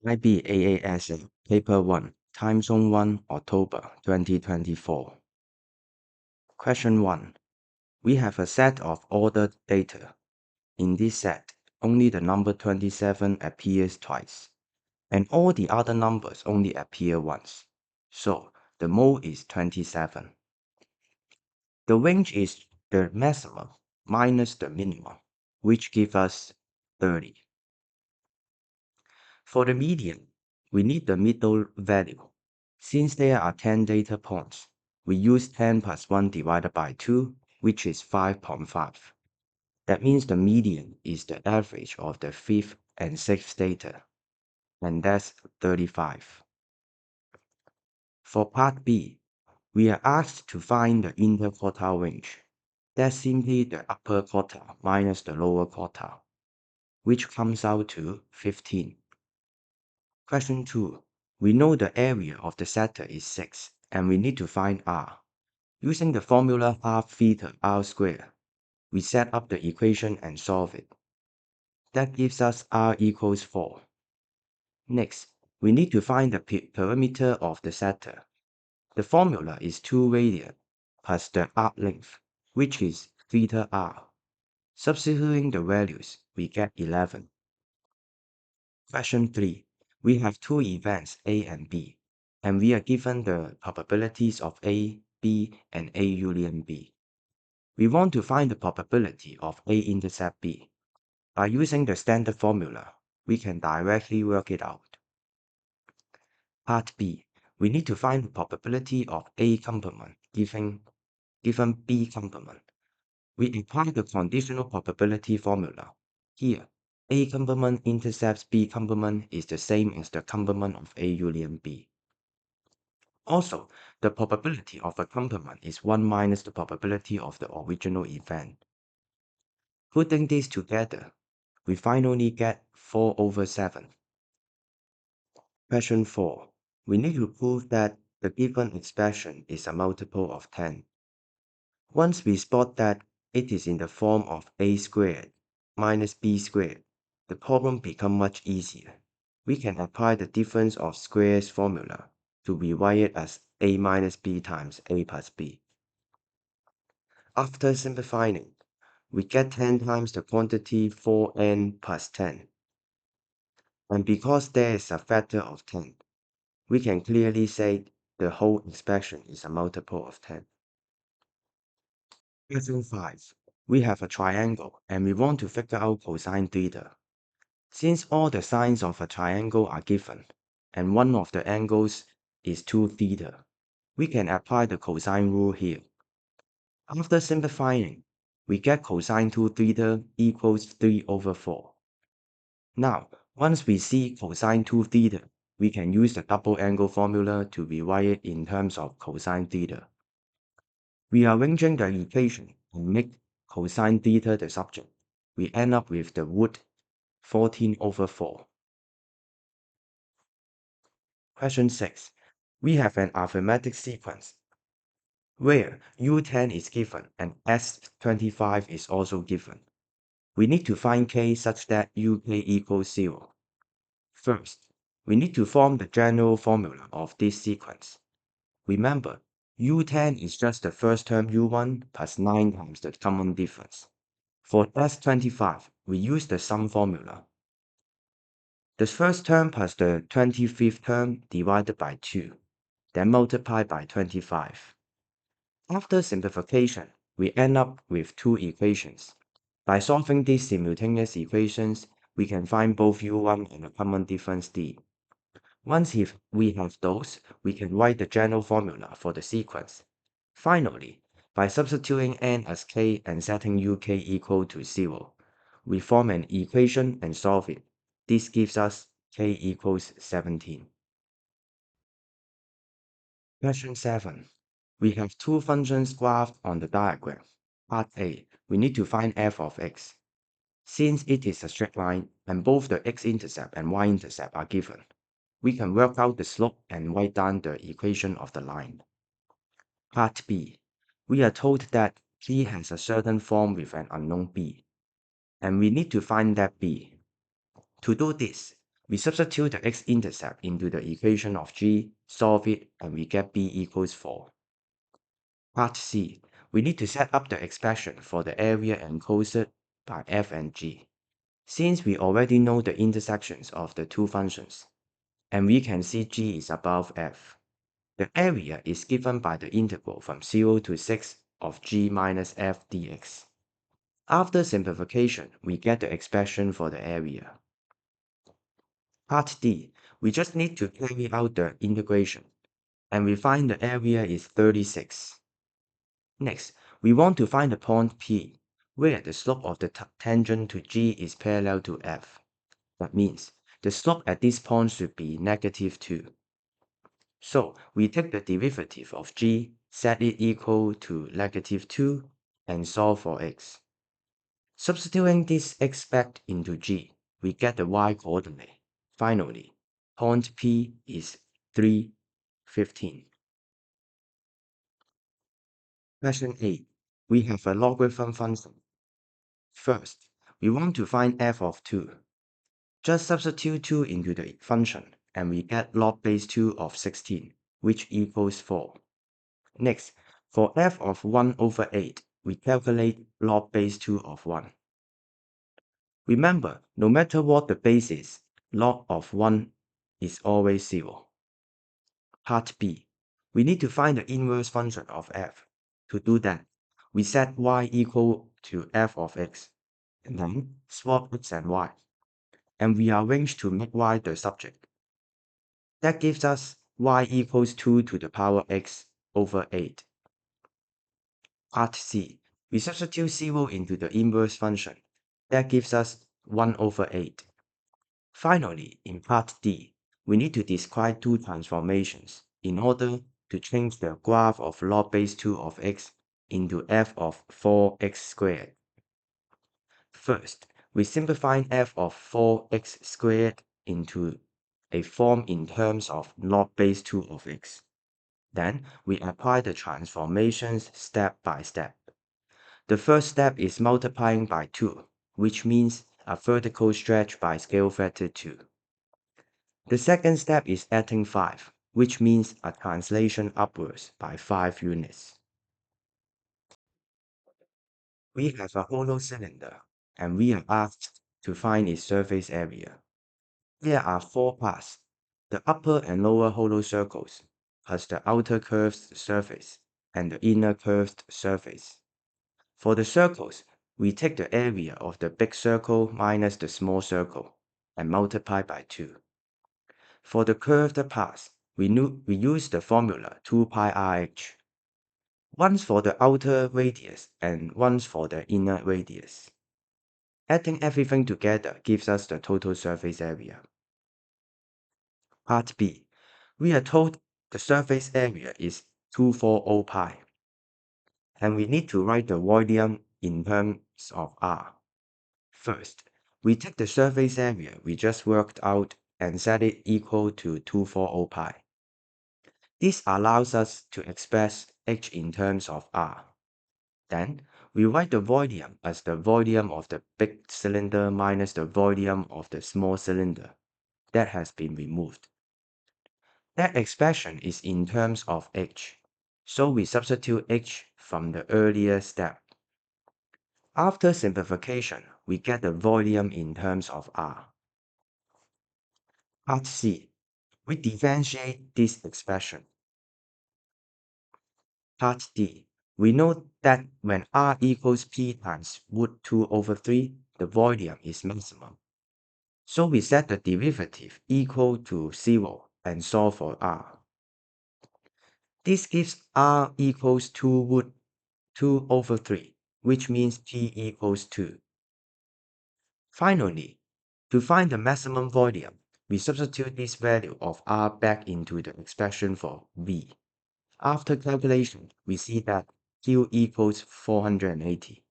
IB AASL Paper 1, Time Zone 1, October 2024. Question 1. We have a set of ordered data. In this set, only the number 27 appears twice, and all the other numbers only appear once. So, the mode is 27. The range is the maximum minus the minimum, which gives us 30. For the median, we need the middle value. Since there are 10 data points, we use 10 plus 1 divided by 2, which is 5.5. That means the median is the average of the 5th and 6th data, and that's 35. For part B, we are asked to find the interquartile range. That's simply the upper quartile minus the lower quartile, which comes out to 15. Question 2. We know the area of the sector is 6, and we need to find R. Using the formula half theta R squared, we set up the equation and solve it. That gives us R equals 4. Next, we need to find the perimeter of the sector. The formula is 2 radian plus the arc length, which is theta R. Substituting the values, we get 11. Question 3. We have two events A and B, and we are given the probabilities of A, B, and A union B. We want to find the probability of A-intercept B. By using the standard formula, we can directly work it out. Part B. We need to find the probability of A complement given B complement. We apply the conditional probability formula. Here, A complement intercepts B complement is the same as the complement of A union B. Also, the probability of a complement is 1 minus the probability of the original event. Putting these together, we finally get 4 over 7. Question 4. We need to prove that the given expression is a multiple of 10. Once we spot that it is in the form of A squared minus B squared, the problem becomes much easier. We can apply the difference of squares formula to rewrite it as A minus B times A plus B. After simplifying, we get 10 times the quantity 4n plus 10. And because there is a factor of 10, we can clearly say the whole expression is a multiple of 10. Question 5. We have a triangle and we want to figure out cosine theta. Since all the sides of a triangle are given, and one of the angles is 2 theta, we can apply the cosine rule here. After simplifying, we get cosine 2 theta equals 3 over 4. Now, once we see cosine 2 theta, we can use the double angle formula to rewrite it in terms of cosine theta. We are arranging the equation and make cosine theta the subject. We end up with the root 14 over 4. Question 6. We have an arithmetic sequence where U10 is given and S25 is also given. We need to find K such that UK equals 0. First, we need to form the general formula of this sequence. Remember, U10 is just the first term U1 plus 9 times the common difference. For S25, we use the sum formula. The first term plus the 25th term divided by 2, then multiplied by 25. After simplification, we end up with two equations. By solving these simultaneous equations, we can find both U1 and the common difference D. Once we have those, we can write the general formula for the sequence. Finally, by substituting n as k and setting UK equal to 0, we form an equation and solve it. This gives us k equals 17. Question 7. We have two functions graphed on the diagram. Part A, we need to find f of x. Since it is a straight line and both the x-intercept and y-intercept are given, we can work out the slope and write down the equation of the line. Part B. We are told that P has a certain form with an unknown B, and we need to find that B. To do this, We substitute the x-intercept into the equation of G, solve it, and we get B equals 4. Part C. We need to set up the expression for the area enclosed by f and g. Since we already know the intersections of the two functions, and we can see g is above f, the area is given by the integral from 0 to 6 of g minus f dx. After simplification, we get the expression for the area. Part D. We just need to carry out the integration, and we find the area is 36. Next, we want to find the point P, where the slope of the tangent to G is parallel to F. That means the slope at this point should be -2. So we take the derivative of G, set it equal to -2, and solve for x. Substituting this x back into G, we get the y coordinate. Finally, point P is 3, 15. Question 8. We have a logarithm function. First, we want to find f of 2. Just substitute 2 into the function, and we get log base 2 of 16, which equals 4. Next, for f of 1 over 8, we calculate log base 2 of 1. Remember, no matter what the base is, log of 1 is always 0. Part B. We need to find the inverse function of f. To do that, we set y equal to f of x, and then swap x and y, and we arrange to make y the subject. That gives us y equals 2 to the power x over 8. Part C. We substitute 0 into the inverse function. That gives us 1 over 8. Finally, in Part D, we need to describe two transformations in order to change the graph of log base 2 of x into f of 4x squared. First, we simplify f of 4x squared into a form in terms of log base 2 of x. Then, we apply the transformations step by step. The first step is multiplying by 2, which means a vertical stretch by scale factor 2. The second step is adding 5, which means a translation upwards by 5 units. We have a hollow cylinder, and we are asked to find its surface area. There are 4 parts: the upper and lower hollow circles, plus the outer curved surface, and the inner curved surface. For the circles, we take the area of the big circle minus the small circle, and multiply by 2. For the curved parts, we use the formula 2 pi rh. Once for the outer radius and once for the inner radius. Adding everything together gives us the total surface area. Part B. We are told the surface area is 240 pi, and we need to write the volume in terms of R. First, we take the surface area we just worked out and set it equal to 240 pi. This allows us to express h in terms of R. Then, we write the volume as the volume of the big cylinder minus the volume of the small cylinder. That has been removed. That expression is in terms of h, so we substitute h from the earlier step. After simplification, we get the volume in terms of R. Part C. We differentiate this expression. Part D. We know that when R equals P times root 2 over 3, the volume is maximum. So we set the derivative equal to 0 and solve for R. This gives R equals 2 root 2 over 3, which means P equals 2. Finally, to find the maximum volume, we substitute this value of R back into the expression for V. After calculation, we see that Q equals 480.